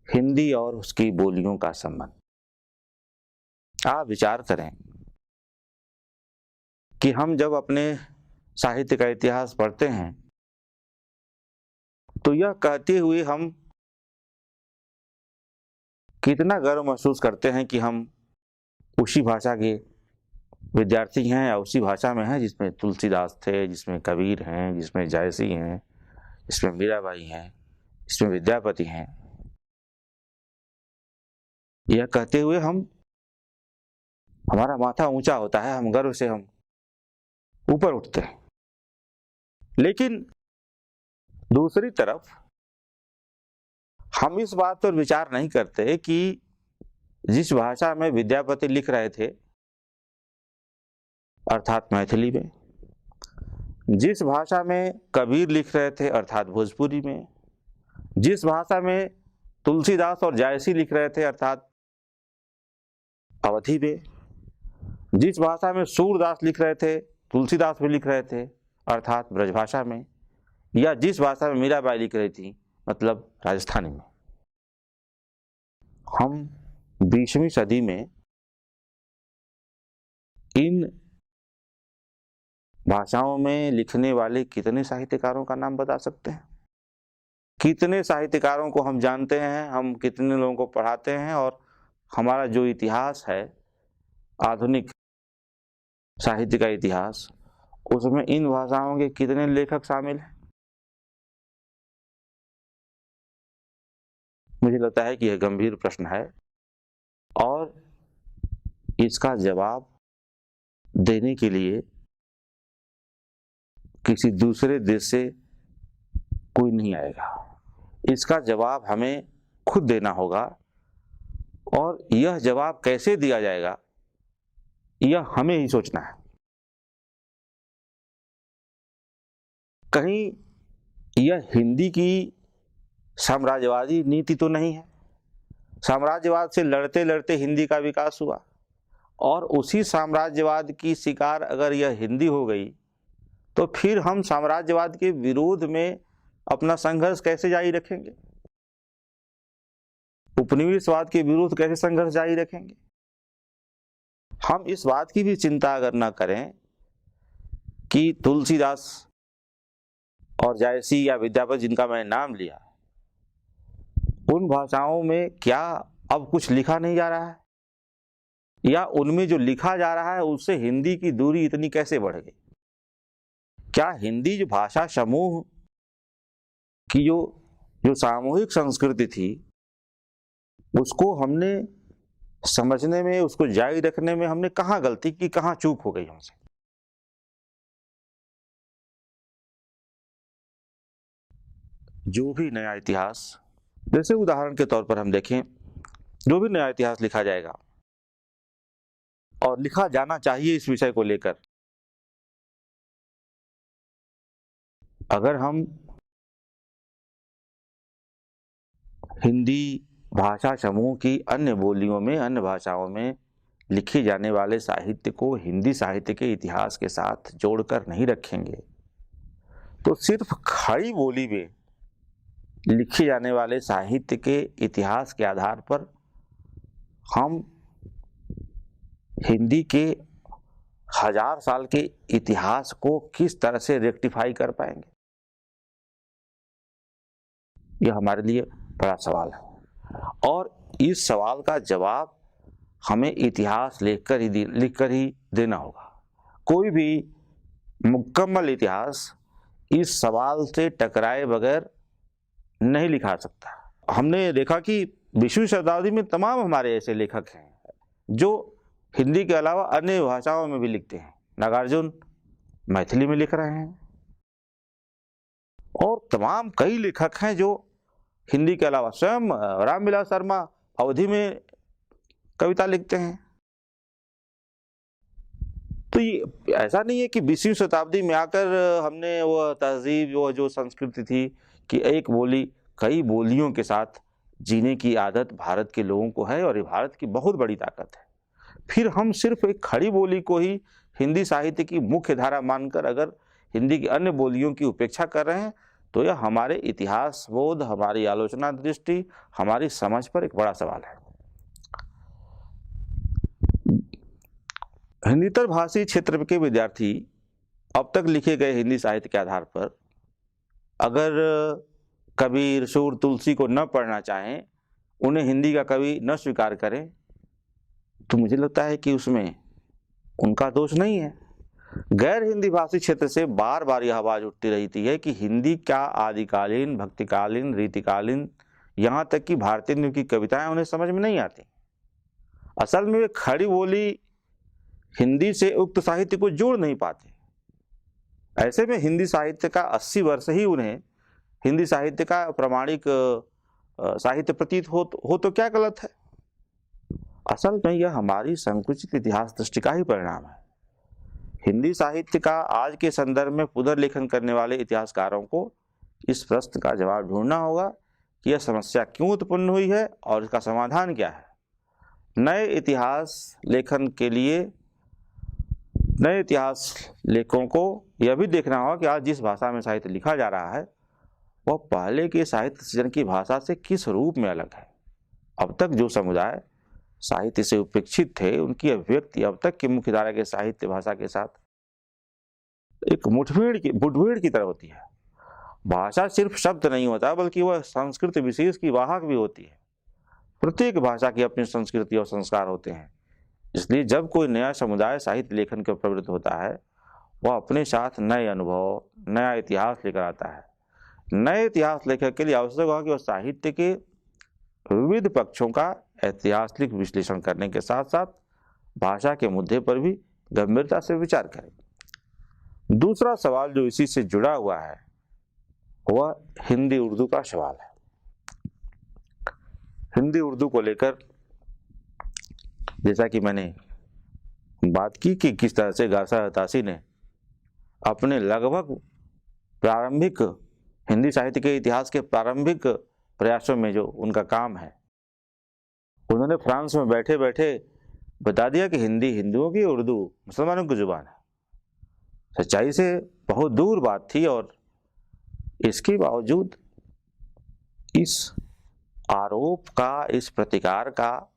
[SPEAKER 1] हिंदी और उसकी बोलियों का संबंध। आप विचार करें कि हम जब अपने साहित्य का इतिहास पढ़ते हैं तो यह कहते हुए हम कितना गर्व महसूस करते हैं कि हम उसी भाषा के विद्यार्थी हैं या उसी भाषा में हैं जिसमें तुलसीदास थे, जिसमें कबीर हैं, जिसमें जायसी हैं, जिसमें मीराबाई हैं, जिसमें विद्यापति हैं। यह कहते हुए हमारा माथा ऊंचा होता है, हम गर्व से हम ऊपर उठते हैं। लेकिन दूसरी तरफ हम इस बात पर विचार नहीं करते कि जिस भाषा में विद्यापति लिख रहे थे अर्थात मैथिली में, जिस भाषा में कबीर लिख रहे थे अर्थात भोजपुरी में, जिस भाषा में तुलसीदास और जायसी लिख रहे थे अर्थात अवधी में, जिस भाषा में सूरदास लिख रहे थे, तुलसीदास भी लिख रहे थे अर्थात ब्रजभाषा में, या जिस भाषा में मीराबाई लिख रही थी मतलब राजस्थानी में, हम 20वीं सदी में इन भाषाओं में लिखने वाले कितने साहित्यकारों का नाम बता सकते हैं? कितने साहित्यकारों को हम जानते हैं, हम कितने लोगों को पढ़ाते हैं, और हमारा जो इतिहास है आधुनिक साहित्य का इतिहास, उसमें इन भाषाओं के कितने लेखक शामिल हैं? मुझे लगता है कि यह गंभीर प्रश्न है और इसका जवाब देने के लिए किसी दूसरे देश से कोई नहीं आएगा। इसका जवाब हमें खुद देना होगा और यह जवाब कैसे दिया जाएगा यह हमें ही सोचना है। कहीं यह हिंदी की साम्राज्यवादी नीति तो नहीं है? साम्राज्यवाद से लड़ते लड़ते हिंदी का विकास हुआ और उसी साम्राज्यवाद की शिकार अगर यह हिंदी हो गई तो फिर हम साम्राज्यवाद के विरोध में अपना संघर्ष कैसे जारी रखेंगे? उपनिवेशवाद के विरुद्ध कैसे संघर्ष जारी रखेंगे? हम इस बात की भी चिंता अगर न करें कि तुलसीदास और जायसी या विद्यापति जिनका मैंने नाम लिया, उन भाषाओं में क्या अब कुछ लिखा नहीं जा रहा है, या उनमें जो लिखा जा रहा है उससे हिंदी की दूरी इतनी कैसे बढ़ गई? क्या हिंदी जो भाषा समूह की जो सामूहिक संस्कृति थी उसको हमने समझने में, उसको जारी रखने में हमने कहाँ गलती की, कहाँ चूक हो गई हमसे? जो भी नया इतिहास, जैसे उदाहरण के तौर पर हम देखें, जो भी नया इतिहास लिखा जाएगा और लिखा जाना चाहिए इस विषय को लेकर, अगर हम हिंदी भाषा समूह की अन्य बोलियों में, अन्य भाषाओं में लिखे जाने वाले साहित्य को हिंदी साहित्य के इतिहास के साथ जोड़कर नहीं रखेंगे तो सिर्फ खड़ी बोली में लिखे जाने वाले साहित्य के इतिहास के आधार पर हम हिंदी के 1000 साल के इतिहास को किस तरह से रेक्टिफाई कर पाएंगे? यह हमारे लिए बड़ा सवाल है और इस सवाल का जवाब हमें इतिहास लिख कर ही देना होगा। कोई भी मुकम्मल इतिहास इस सवाल से टकराए बगैर नहीं लिखा सकता। हमने देखा कि 20वीं शताब्दी में तमाम हमारे ऐसे लेखक हैं जो हिंदी के अलावा अन्य भाषाओं में भी लिखते हैं, नागार्जुन मैथिली में लिख रहे हैं, और तमाम कई लेखक हैं जो हिंदी के अलावा, स्वयं रामविलास शर्मा अवधी में कविता लिखते हैं। तो ये ऐसा नहीं है कि 20वीं शताब्दी में आकर हमने वह तहजीब, वह जो संस्कृति थी कि एक बोली कई बोलियों के साथ जीने की आदत भारत के लोगों को है, और ये भारत की बहुत बड़ी ताकत है। फिर हम सिर्फ एक खड़ी बोली को ही हिंदी साहित्य की मुख्य धारा मानकर अगर हिंदी की अन्य बोलियों की उपेक्षा कर रहे हैं तो यह हमारे इतिहास बोध, हमारी आलोचना दृष्टि, हमारी समझ पर एक बड़ा सवाल है। हिंदीतर भाषी क्षेत्र के विद्यार्थी अब तक लिखे गए हिंदी साहित्य के आधार पर अगर कबीर, सूर, तुलसी को न पढ़ना चाहें, उन्हें हिंदी का कवि न स्वीकार करें, तो मुझे लगता है कि उसमें उनका दोष नहीं है। गैर हिंदी भाषी क्षेत्र से बार बार यह आवाज उठती रहती है कि हिंदी क्या आदिकालीन, भक्तिकालीन, रीतिकालीन, यहाँ तक कि भारतेंदु की कविताएं उन्हें समझ में नहीं आती। असल में वे खड़ी बोली हिंदी से उक्त साहित्य को जोड़ नहीं पाते। ऐसे में हिंदी साहित्य का 80 वर्ष ही उन्हें हिंदी साहित्य का प्रामाणिक साहित्य प्रतीत हो तो क्या गलत है। असल में यह हमारी संकुचित इतिहास दृष्टि का ही परिणाम है। हिंदी साहित्य का आज के संदर्भ में पुनर्लेखन करने वाले इतिहासकारों को इस प्रश्न का जवाब ढूंढना होगा कि यह समस्या क्यों उत्पन्न हुई है और इसका समाधान क्या है। नए इतिहास लेखन के लिए नए इतिहास लेखकों को यह भी देखना होगा कि आज जिस भाषा में साहित्य लिखा जा रहा है वह पहले के साहित्य सृजन की भाषा से किस रूप में अलग है। अब तक जो समुदाय साहित्य से उपेक्षित थे, उनकी अभिव्यक्ति अब तक की मुख्यधारा के साहित्य भाषा के साथ एक मुठभेड़ की तरह होती है। भाषा सिर्फ शब्द नहीं होता, बल्कि वह संस्कृति विशेष की वाहक भी होती है। प्रत्येक भाषा की अपनी संस्कृति और संस्कार होते हैं। इसलिए जब कोई नया समुदाय साहित्य लेखन के प्रवृत्त होता है, वह अपने साथ नए अनुभव, नया इतिहास लेकर आता है। नए इतिहास लेखक के लिए आवश्यक होगा कि वह साहित्य के विविध पक्षों का ऐतिहासिक विश्लेषण करने के साथ साथ भाषा के मुद्दे पर भी गंभीरता से विचार करें। दूसरा सवाल जो इसी से जुड़ा हुआ है वह हिंदी उर्दू का सवाल है। हिंदी उर्दू को लेकर जैसा कि मैंने बात की कि किस तरह से गारसा हताशी ने अपने लगभग प्रारंभिक हिंदी साहित्य के इतिहास के प्रारंभिक प्रयासों में जो उनका काम है, उन्होंने फ्रांस में बैठे बैठे बता दिया कि हिंदी हिंदुओं की, उर्दू मुसलमानों की जुबान है। सच्चाई से बहुत दूर बात थी, और इसके बावजूद इस आरोप का, इस प्रतिकार का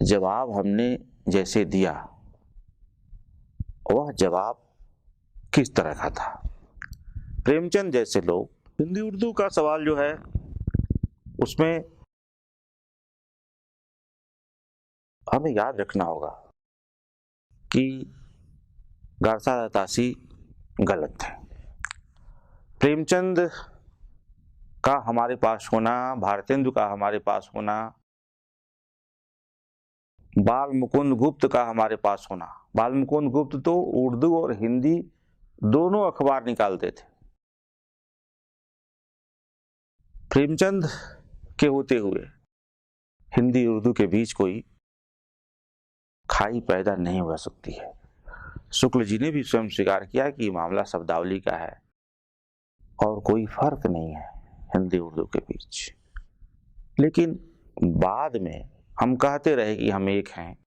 [SPEAKER 1] जवाब हमने जैसे दिया, वह जवाब किस तरह का था। प्रेमचंद जैसे लोग हिंदी उर्दू का सवाल जो है उसमें हमें याद रखना होगा कि गारसा हताशी गलत है। प्रेमचंद का हमारे पास होना, भारतेंदु का हमारे पास होना, बाल मुकुंद गुप्त का हमारे पास होना। बाल मुकुंद गुप्त तो उर्दू और हिंदी दोनों अखबार निकालते थे। प्रेमचंद के होते हुए हिंदी उर्दू के बीच कोई खाई पैदा नहीं हो सकती है। शुक्ल जी ने भी स्वयं स्वीकार किया कि मामला शब्दावली का है और कोई फर्क नहीं है हिंदी उर्दू के बीच। लेकिन बाद में हम कहते रहे कि हम एक हैं,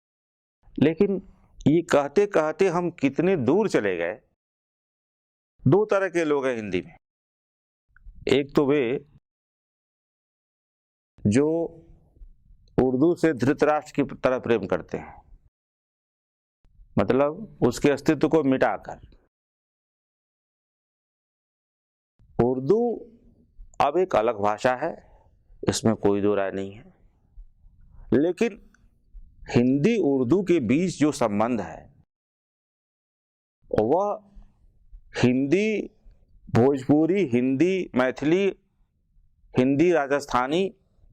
[SPEAKER 1] लेकिन ये कहते कहते हम कितने दूर चले गए। दो तरह के लोग हैं हिंदी में। एक तो वे जो उर्दू से धृतराष्ट्र की तरह प्रेम करते हैं, मतलब उसके अस्तित्व को मिटाकर। उर्दू अब एक अलग भाषा है, इसमें कोई दो राय नहीं है, लेकिन हिंदी उर्दू के बीच जो संबंध है वह हिंदी भोजपुरी, हिंदी मैथिली, हिंदी राजस्थानी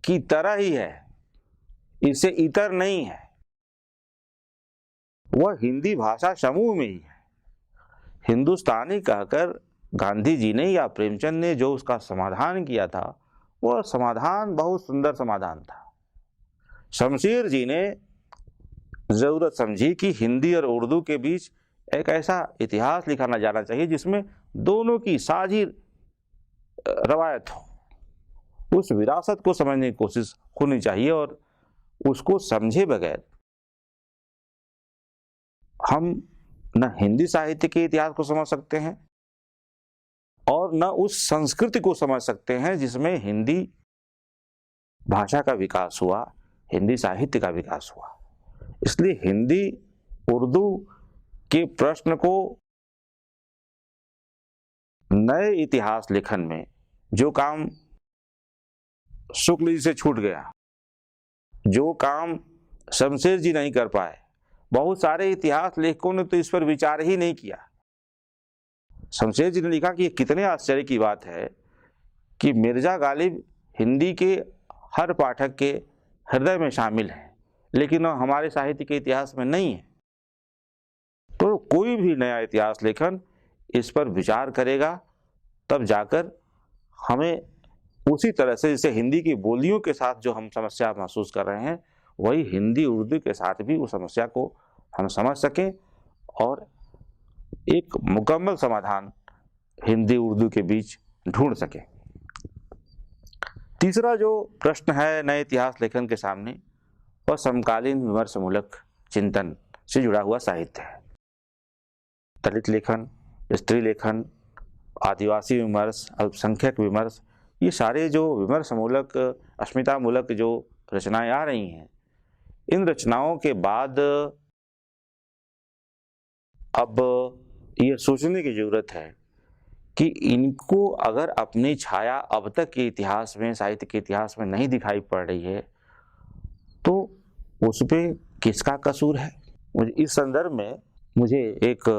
[SPEAKER 1] की तरह ही है, इससे इतर नहीं है। वह हिंदी भाषा समूह में ही है। हिंदुस्तानी कहकर गांधी जी ने या प्रेमचंद ने जो उसका समाधान किया था, वह समाधान बहुत सुंदर समाधान था। शमशेर जी ने जरूरत समझी कि हिंदी और उर्दू के बीच एक ऐसा इतिहास लिखा ना जाना चाहिए जिसमें दोनों की साझी रवायत हो। उस विरासत को समझने की कोशिश होनी चाहिए और उसको समझे बगैर हम न हिंदी साहित्य के इतिहास को समझ सकते हैं और न उस संस्कृति को समझ सकते हैं जिसमें हिंदी भाषा का विकास हुआ, हिंदी साहित्य का विकास हुआ। इसलिए हिंदी उर्दू के प्रश्न को नए इतिहास लेखन में जो काम शुक्ल जी से छूट गया, जो काम शमशेर जी नहीं कर पाए, बहुत सारे इतिहास लेखकों ने तो इस पर विचार ही नहीं किया। शमशेर जी ने लिखा कि कितने आश्चर्य की बात है कि मिर्जा गालिब हिंदी के हर पाठक के हृदय में शामिल है, लेकिन वह हमारे साहित्य के इतिहास में नहीं है। तो कोई भी नया इतिहास लेखन इस पर विचार करेगा तब जाकर हमें उसी तरह से जैसे हिंदी की बोलियों के साथ जो हम समस्या महसूस कर रहे हैं, वही हिंदी उर्दू के साथ भी उस समस्या को हम समझ सकें और एक मुकम्मल समाधान हिंदी उर्दू के बीच ढूंढ सकें। तीसरा जो प्रश्न है नए इतिहास लेखन के सामने, वह समकालीन विमर्शमूलक चिंतन से जुड़ा हुआ साहित्य है। दलित लेखन, स्त्री लेखन, आदिवासी विमर्श, अल्पसंख्यक विमर्श, ये सारे जो विमर्शमूलक, अस्मितामूलक जो रचनाएं आ रही हैं, इन रचनाओं के बाद अब ये सोचने की जरूरत है कि इनको अगर अपनी छाया अब तक के इतिहास में, साहित्य के इतिहास में नहीं दिखाई पड़ रही है, तो उसमें किसका कसूर है। मुझे इस संदर्भ में मुझे एक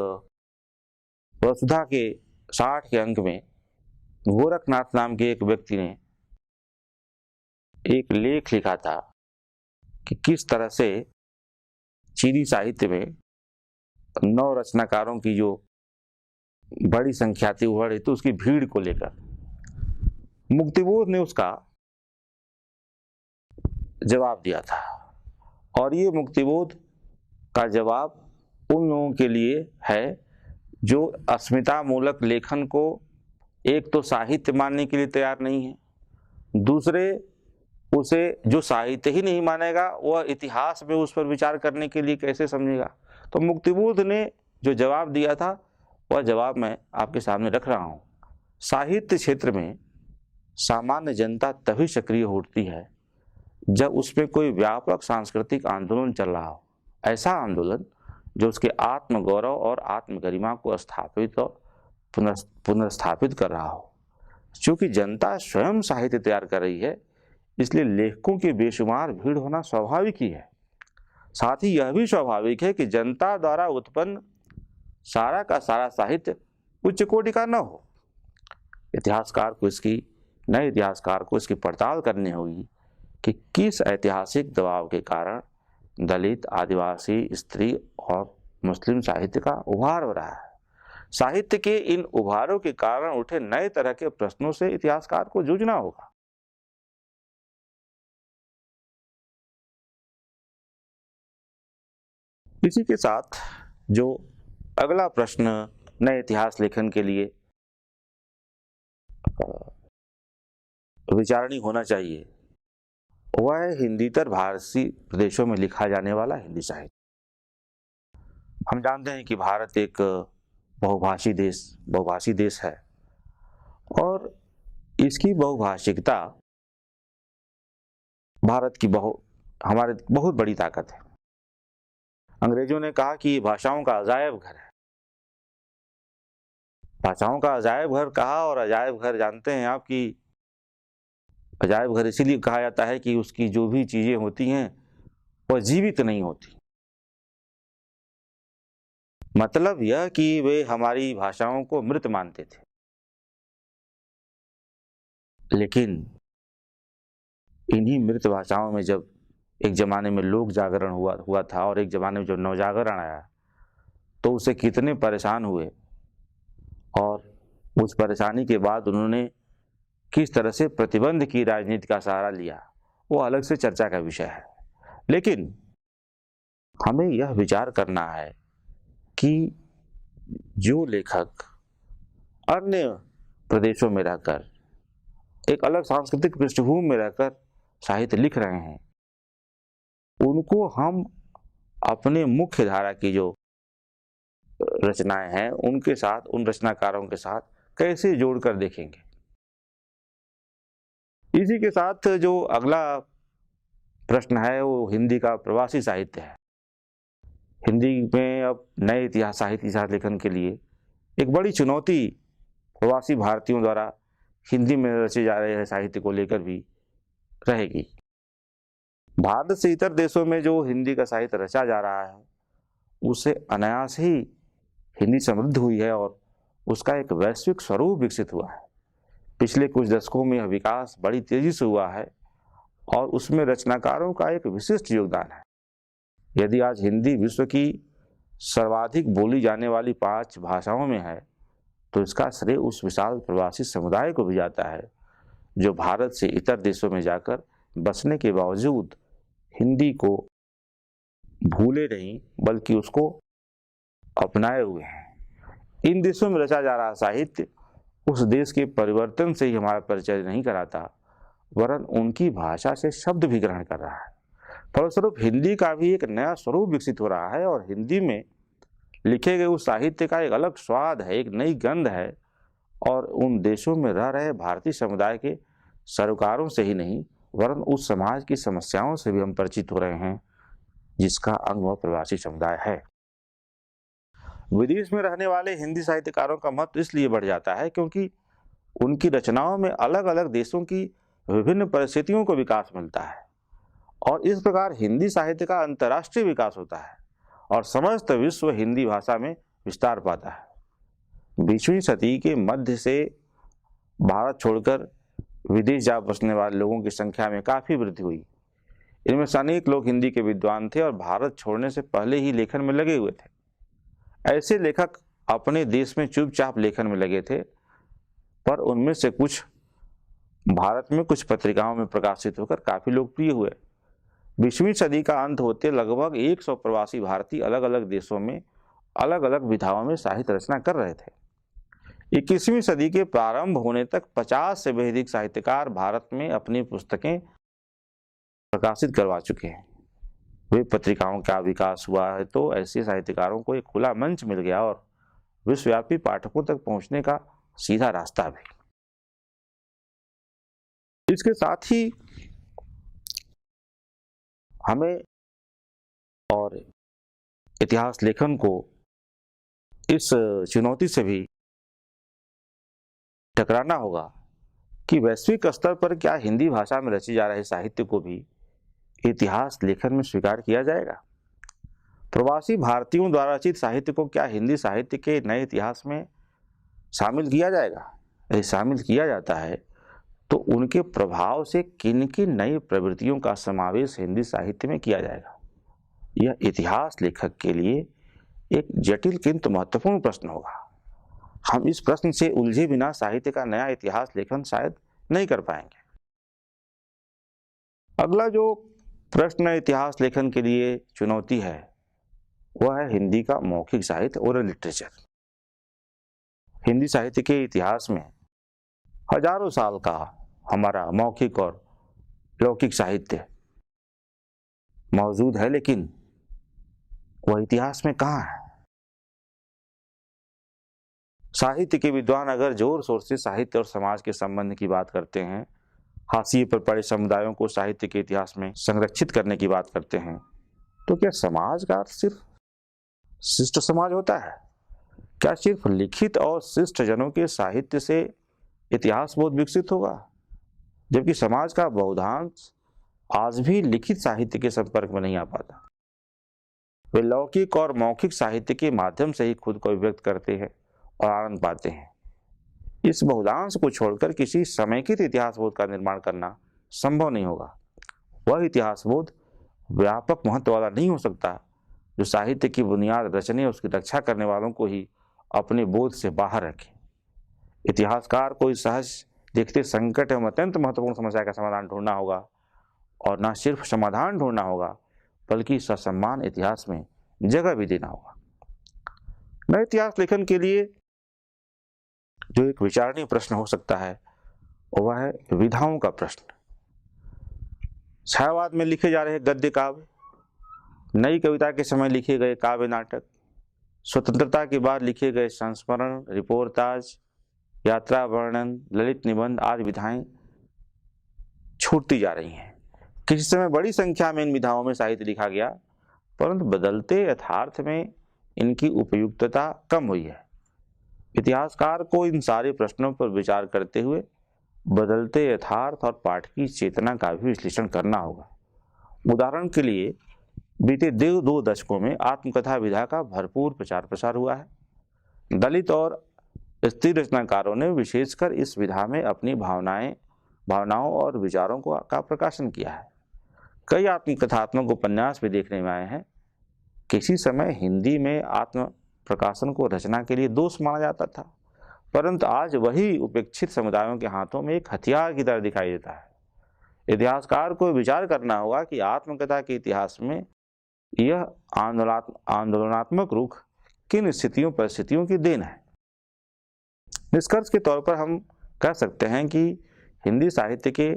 [SPEAKER 1] वसुधा के 60 के अंक में गोरखनाथ नाम के एक व्यक्ति ने एक लेख लिखा था कि किस तरह से चीनी साहित्य में नव रचनाकारों की जो बड़ी संख्या थी उभर रही, तो उसकी भीड़ को लेकर मुक्तिबोध ने उसका जवाब दिया था। और ये मुक्तिबोध का जवाब उन लोगों के लिए है जो अस्मितामूलक लेखन को एक तो साहित्य मानने के लिए तैयार नहीं है, दूसरे उसे जो साहित्य ही नहीं मानेगा वह इतिहास में उस पर विचार करने के लिए कैसे समझेगा। तो मुक्तिबोध ने जो जवाब दिया था वह जवाब मैं आपके सामने रख रहा हूँ। साहित्य क्षेत्र में सामान्य जनता तभी सक्रिय होती है जब उसमें कोई व्यापक सांस्कृतिक आंदोलन चल रहा हो, ऐसा आंदोलन जो उसके आत्मगौरव और आत्मगरिमा को स्थापित और पुनर्स्थापित कर रहा हो। क्योंकि जनता स्वयं साहित्य तैयार कर रही है, इसलिए लेखकों की बेशुमार भीड़ होना स्वाभाविक ही है। साथ ही यह भी स्वाभाविक है कि जनता द्वारा उत्पन्न सारा का सारा साहित्य उच्च कोटि का न हो। नए इतिहासकार को इसकी पड़ताल करनी होगी कि किस ऐतिहासिक दबाव के कारण दलित, आदिवासी, स्त्री और मुस्लिम साहित्य का उभार हो रहा है। साहित्य के इन उभारों के कारण उठे नए तरह के प्रश्नों से इतिहासकार को जूझना होगा। इसी के साथ जो अगला प्रश्न नए इतिहास लेखन के लिए विचारणीय होना चाहिए, वह है हिंदीतर भारतीय प्रदेशों में लिखा जाने वाला हिंदी साहित्य। हम जानते हैं कि भारत एक बहुभाषी देश है और इसकी बहुभाषिकता भारत की हमारे बहुत बड़ी ताकत है। अंग्रेजों ने कहा कि भाषाओं का अजायब घर है। भाषाओं का अजायब घर कहा, और अजायब घर जानते हैं आप कि अजायब घर इसीलिए कहा जाता है कि उसकी जो भी चीजें होती हैं वह जीवित नहीं होती। मतलब यह कि वे हमारी भाषाओं को मृत मानते थे। लेकिन इन्हीं मृत भाषाओं में जब एक ज़माने में लोक जागरण हुआ था और एक ज़माने में जब नवजागरण आया तो उससे कितने परेशान हुए और उस परेशानी के बाद उन्होंने किस तरह से प्रतिबंध की राजनीति का सहारा लिया, वो अलग से चर्चा का विषय है। लेकिन हमें यह विचार करना है कि जो लेखक अन्य प्रदेशों में रहकर एक अलग सांस्कृतिक पृष्ठभूमि में रहकर साहित्य लिख रहे हैं, उनको हम अपने मुख्य धारा की जो रचनाएं हैं उनके साथ, उन रचनाकारों के साथ कैसे जोड़कर देखेंगे। इसी के साथ जो अगला प्रश्न है वो हिंदी का प्रवासी साहित्य है। हिंदी में अब नए साहित्य लेखन के लिए एक बड़ी चुनौती प्रवासी भारतीयों द्वारा हिंदी में रचे जा रहे साहित्य को लेकर भी रहेगी। भारत से इतर देशों में जो हिंदी का साहित्य रचा जा रहा है उससे अनायास ही हिंदी समृद्ध हुई है और उसका एक वैश्विक स्वरूप विकसित हुआ है। पिछले कुछ दशकों में यह विकास बड़ी तेजी से हुआ है और उसमें रचनाकारों का एक विशिष्ट योगदान है। यदि आज हिंदी विश्व की सर्वाधिक बोली जाने वाली 5 भाषाओं में है तो इसका श्रेय उस विशाल प्रवासी समुदाय को भी जाता है जो भारत से इतर देशों में जाकर बसने के बावजूद हिंदी को भूले नहीं बल्कि उसको अपनाए हुए हैं। इन देशों में रचा जा रहा साहित्य उस देश के परिवर्तन से ही हमारा परिचय नहीं कराता वरन उनकी भाषा से शब्द भी ग्रहण कर रहा है। फलस्वरूप हिंदी का भी एक नया स्वरूप विकसित हो रहा है और हिंदी में लिखे गए उस साहित्य का एक अलग स्वाद है, एक नई गंध है और उन देशों में रह रहे भारतीय समुदाय के सरोकारों से ही नहीं वरन उस समाज की समस्याओं से भी हम परिचित हो रहे हैं जिसका अंग वह प्रवासी समुदाय है। विदेश में रहने वाले हिंदी साहित्यकारों का महत्व इसलिए बढ़ जाता है क्योंकि उनकी रचनाओं में अलग अलग देशों की विभिन्न परिस्थितियों को विकास मिलता है और इस प्रकार हिंदी साहित्य का अंतर्राष्ट्रीय विकास होता है और समस्त विश्व हिंदी भाषा में विस्तार पाता है। 20वीं सदी के मध्य से भारत छोड़कर विदेश जा बसने वाले लोगों की संख्या में काफी वृद्धि हुई। इनमें से अनेक लोग हिंदी के विद्वान थे और भारत छोड़ने से पहले ही लेखन में लगे हुए थे। ऐसे लेखक अपने देश में चुपचाप लेखन में लगे थे पर उनमें से कुछ भारत में कुछ पत्रिकाओं में प्रकाशित होकर काफी लोकप्रिय हुए। 20वीं सदी का अंत होते लगभग 100 प्रवासी भारतीय अलग अलग देशों में अलग अलग विधाओं में साहित्य रचना कर रहे थे। 21वीं सदी के प्रारंभ होने तक 50 से भी अधिक साहित्यकार भारत में अपनी पुस्तकें प्रकाशित करवा चुके हैं। वे पत्रिकाओं का विकास हुआ है तो ऐसे साहित्यकारों को एक खुला मंच मिल गया और विश्वव्यापी पाठकों तक पहुंचने का सीधा रास्ता भी। इसके साथ ही हमें और इतिहास लेखन को इस चुनौती से भी टकराना होगा कि वैश्विक स्तर पर क्या हिंदी भाषा में रचे जा रहे साहित्य को भी इतिहास लेखन में स्वीकार किया जाएगा। प्रवासी भारतीयों द्वारा रचित साहित्य को क्या हिंदी साहित्य के नए इतिहास में शामिल किया जाएगा। यदि शामिल किया जाता है तो उनके प्रभाव से किन किन नई प्रवृत्तियों का समावेश हिंदी साहित्य में किया जाएगा। यह इतिहास लेखक के लिए एक जटिल किंतु महत्वपूर्ण प्रश्न होगा। हम इस प्रश्न से उलझे बिना साहित्य का नया इतिहास लेखन शायद नहीं कर पाएंगे। अगला जो प्रश्न इतिहास लेखन के लिए चुनौती है वह है हिंदी का मौखिक साहित्य ओरल लिटरेचर। हिंदी साहित्य के इतिहास में हजारों साल का हमारा मौखिक और लौकिक साहित्य मौजूद है लेकिन वह इतिहास में कहाँ है। साहित्य के विद्वान अगर जोर शोर से साहित्य और समाज के संबंध की बात करते हैं, हाशिए पर पड़े समुदायों को साहित्य के इतिहास में संरक्षित करने की बात करते हैं, तो क्या समाज का अर्थ सिर्फ शिष्ट समाज होता है? क्या सिर्फ लिखित और शिष्ट जनों के साहित्य से इतिहास बोध विकसित होगा? जबकि समाज का बहुधांश आज भी लिखित साहित्य के संपर्क में नहीं आ पाता। वे लौकिक और मौखिक साहित्य के माध्यम से ही खुद को अभिव्यक्त करते हैं और आनंद पाते हैं। इस बहुधांश को छोड़कर किसी समेकित इतिहास बोध का निर्माण करना संभव नहीं होगा। वह इतिहास बोध व्यापक महत्व वाला नहीं हो सकता जो साहित्य की बुनियाद रचने, उसकी रक्षा करने वालों को ही अपने बोध से बाहर रखे। इतिहासकार को इस सहज देखते संकट एवं अत्यंत महत्वपूर्ण समस्या का समाधान ढूंढना होगा, और न सिर्फ समाधान ढूंढना होगा बल्कि ससम्मान इतिहास में जगह भी देना होगा। नए इतिहास लेखन के लिए जो एक विचारणीय प्रश्न हो सकता है वह है विधाओं का प्रश्न। छायावाद में लिखे जा रहे गद्य काव्य, नई कविता के समय लिखे गए काव्य नाटक, स्वतंत्रता के बाद लिखे गए संस्मरण, रिपोर्टाज, यात्रा वर्णन, ललित निबंध आदि विधाएं छूटती जा रही हैं। किसी समय बड़ी संख्या में इन विधाओं में साहित्य लिखा गया, परंतु बदलते यथार्थ में इनकी उपयुक्तता कम हुई है। इतिहासकार को इन सारे प्रश्नों पर विचार करते हुए बदलते यथार्थ और पाठकीय चेतना का भी विश्लेषण करना होगा। उदाहरण के लिए बीते 2 दशकों में आत्मकथा विधा का भरपूर प्रचार प्रसार हुआ है। दलित और स्त्री रचनाकारों ने विशेषकर इस विधा में अपनी भावनाओं और विचारों का प्रकाशन किया है। कई आत्मकथात्मक उपन्यास भी देखने में आए हैं। किसी समय हिंदी में आत्म प्रकाशन को रचना के लिए दोष माना जाता था, परंतु आज वही उपेक्षित समुदायों के हाथों में एक हथियार की तरह दिखाई देता है। इतिहासकार को विचार करना होगा कि आत्मकथा के इतिहास में यह आंदोलनात्मक रुख किन स्थितियों परिस्थितियों की देन है। निष्कर्ष के तौर पर हम कह सकते हैं कि हिंदी साहित्य के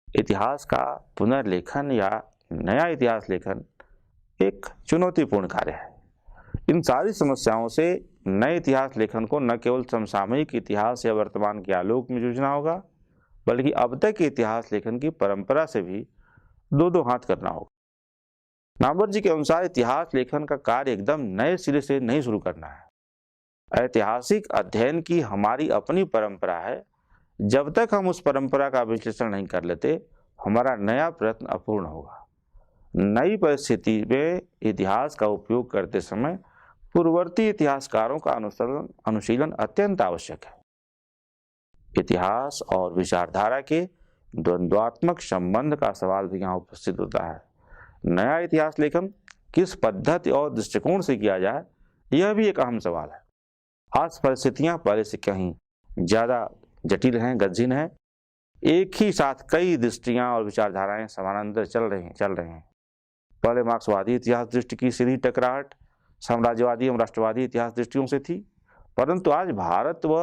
[SPEAKER 1] इतिहास का पुनर्लेखन या नया इतिहास लेखन एक चुनौतीपूर्ण कार्य है। इन सारी समस्याओं से नए इतिहास लेखन को न केवल समसामयिक इतिहास या वर्तमान के आलोक में जूझना होगा, बल्कि अब तक के इतिहास लेखन की परंपरा से भी दो हाथ करना होगा। नामवर जी के अनुसार इतिहास लेखन का कार्य एकदम नए सिरे से नहीं शुरू करना है। ऐतिहासिक अध्ययन की हमारी अपनी परंपरा है। जब तक हम उस परंपरा का विश्लेषण नहीं कर लेते, हमारा नया प्रयत्न अपूर्ण होगा। नई परिस्थिति में इतिहास का उपयोग करते समय पूर्ववर्ती इतिहासकारों का अनुशीलन अत्यंत आवश्यक है। इतिहास और विचारधारा के द्वंद्वात्मक संबंध का सवाल भी यहाँ उपस्थित होता है। नया इतिहास लेखन किस पद्धति और दृष्टिकोण से किया जाए, यह भी एक अहम सवाल है। आज परिस्थितियां पहले से कहीं ज्यादा जटिल हैं, गंभीर हैं। एक ही साथ कई दृष्टियां और विचारधाराएं समानांतर चल रहे हैं। पहले मार्क्सवादी इतिहास दृष्टि की सीधी टकराहट साम्राज्यवादी एवं राष्ट्रवादी इतिहास दृष्टियों से थी, परंतु आज भारत व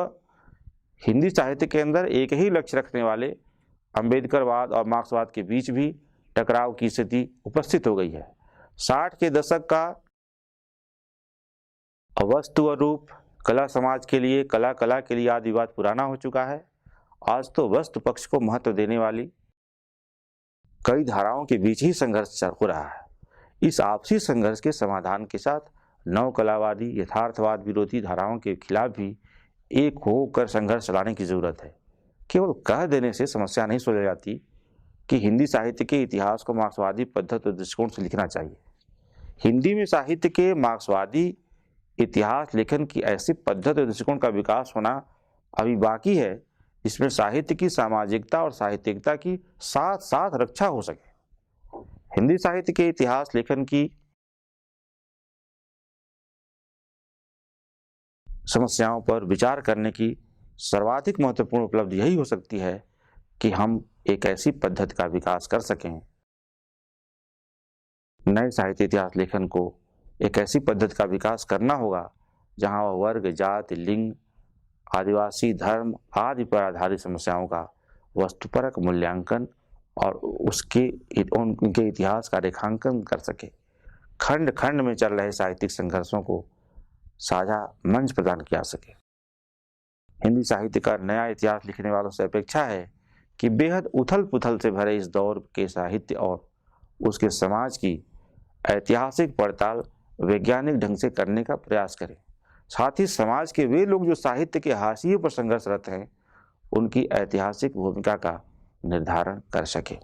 [SPEAKER 1] हिंदी साहित्य के अंदर एक ही लक्ष्य रखने वाले अम्बेडकरवाद और मार्क्सवाद के बीच भी टकराव की स्थिति उपस्थित हो गई है। 60 के दशक का वस्तु और रूप, कला समाज के लिए, कला के लिए आदि विवाद पुराना हो चुका है। आज तो वस्तु पक्ष को महत्व देने वाली कई धाराओं के बीच ही संघर्ष हो रहा है। इस आपसी संघर्ष के समाधान के साथ नव कलावादी, यथार्थवाद विरोधी धाराओं के खिलाफ भी एक होकर संघर्ष चलाने की जरूरत है। केवल कह देने से समस्या नहीं सुलझ जाती कि हिंदी साहित्य के इतिहास को मार्क्सवादी पद्धति और दृष्टिकोण से लिखना चाहिए। हिंदी में साहित्य के मार्क्सवादी इतिहास लेखन की ऐसी पद्धति और दृष्टिकोण का विकास होना अभी बाकी है, जिसमें साहित्य की सामाजिकता और साहित्यिकता की साथ साथ रक्षा हो सके। हिंदी साहित्य के इतिहास लेखन की समस्याओं पर विचार करने की सर्वाधिक महत्वपूर्ण उपलब्धि यही हो सकती है कि हम एक ऐसी पद्धति का विकास कर सकें। नए साहित्य इतिहास लेखन को एक ऐसी पद्धति का विकास करना होगा जहां वह वर्ग, जाति, लिंग, आदिवासी, धर्म आदि पर आधारित समस्याओं का वस्तुपरक मूल्यांकन और उनके इतिहास का रेखांकन कर सके। खंड खंड में चल रहे साहित्यिक संघर्षों को साझा मंच प्रदान किया सके। हिंदी साहित्य का नया इतिहास लिखने वालों से अपेक्षा है कि बेहद उथल पुथल से भरे इस दौर के साहित्य और उसके समाज की ऐतिहासिक पड़ताल वैज्ञानिक ढंग से करने का प्रयास करें। साथ ही समाज के वे लोग जो साहित्य के हाशिए पर संघर्षरत हैं, उनकी ऐतिहासिक भूमिका का निर्धारण कर सके।